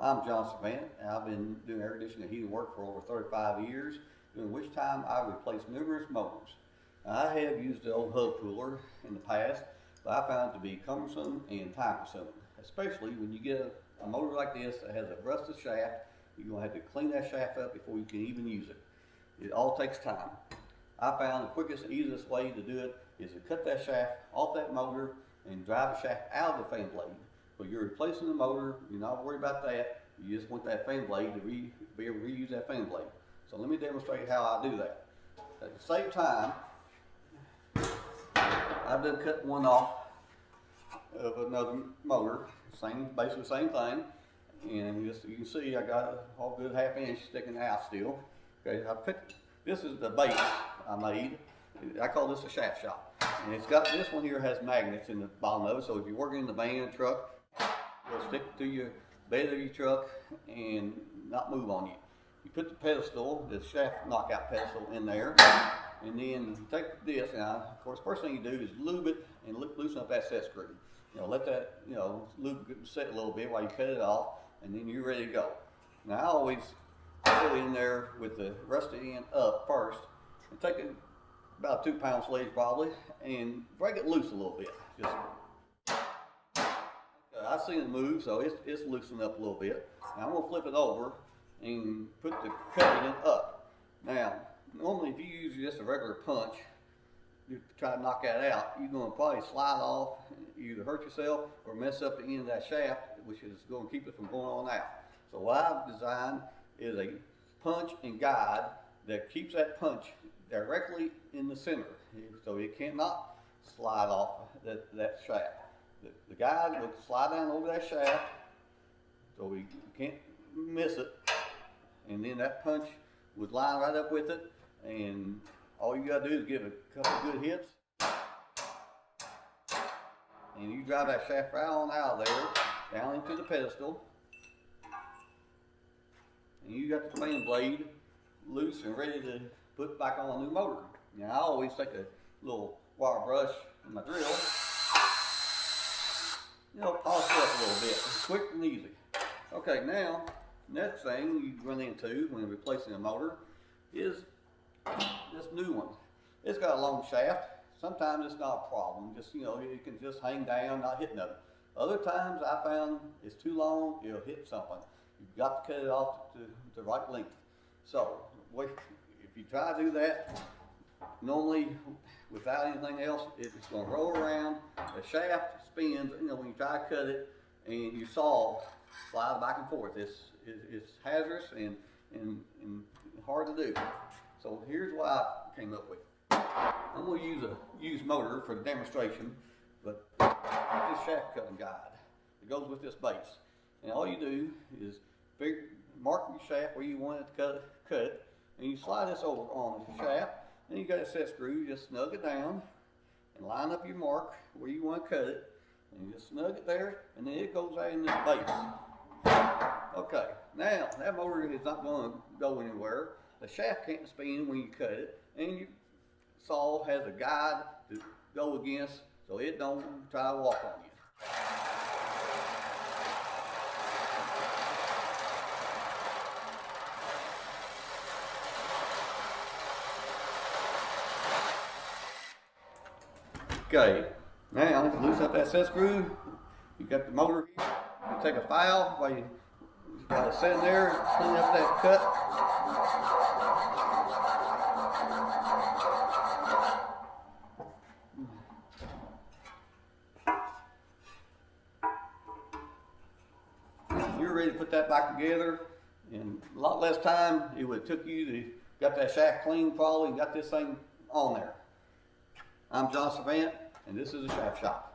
I'm John Savant. I've been doing air conditioning and heating work for over 35 years, during which time I've replaced numerous motors. I have used the old hub cooler in the past, but I found it to be cumbersome and time consuming, especially when you get a motor like this that has a rusted shaft. You're going to have to clean that shaft up before you can even use it. It all takes time. I found the quickest and easiest way to do it is to cut that shaft off that motor and drive the shaft out of the fan blade. So you're replacing the motor, you're not worried about that, you just want that fan blade to be able to reuse that fan blade. So let me demonstrate how I do that. At the same time, I've done cut one off of another motor, basically same thing, and just, you can see I got a whole good ½ inch sticking out still. Okay, this is the base I made. I call this a shaft shop, and it's got, this one here has magnets in the bottom of it, so if you're working in the van, truck, it'll stick to your bed of your truck and not move on you. You put the pedestal, the shaft knockout pedestal in there, and then you take this, and of course, first thing you do is lube it and loosen up that set screw. Let that, lube set a little bit while you cut it off, and then you're ready to go. Now I always put it in there with the rusty end up first, and take it about a 2-pound sledge probably, and break it loose a little bit. Just, I seen it move, so it's loosened up a little bit. Now I'm gonna flip it over and put the cutting end up. Now, normally if you use just a regular punch, you try to knock that out, you're gonna probably slide off, either hurt yourself or mess up the end of that shaft, which is gonna keep it from going on out. So what I've designed is a punch and guide that keeps that punch directly in the center, so it cannot slide off that shaft. The guide would slide down over that shaft, so we can't miss it, and then that punch would line right up with it, and all you gotta do is give it a couple good hits, and you drive that shaft right on out of there, down into the pedestal, and you got the fan blade loose and ready to put back on a new motor. Now I always take a little wire brush in my drill, polish it up a little bit, quick and easy. Okay, now next thing you run into when replacing a motor is this new one. It's got a long shaft. Sometimes it's not a problem. Just it can just hang down, not hit nothing. Other times I found it's too long, it'll hit something. You've got to cut it off to the right length. So if you try to do that, normally without anything else, it's going to roll around. The shaft spins. When you try to cut it, and your saw slides back and forth. It's hazardous and hard to do. So here's what I came up with. I'm going to use a used motor for the demonstration, but this shaft cutting guide. It goes with this base. And all you do is mark your shaft where you want it to cut, and you slide this over on the shaft, and you got a set screw, just snug it down, and line up your mark where you want to cut it, and you just snug it there, and then it goes out in this base. Okay, now that motor is not going to go anywhere. The shaft can't spin when you cut it, and your saw has a guide to go against, so it don't try to walk on you. Okay, now loosen up that set screw. You got the motor here. You take a file while you got it sitting there, clean up that cut. You're ready to put that back together, and a lot less time it would have took you to got that shaft clean probably and got this thing on there. I'm John Savant, and this is the Shaft Shop.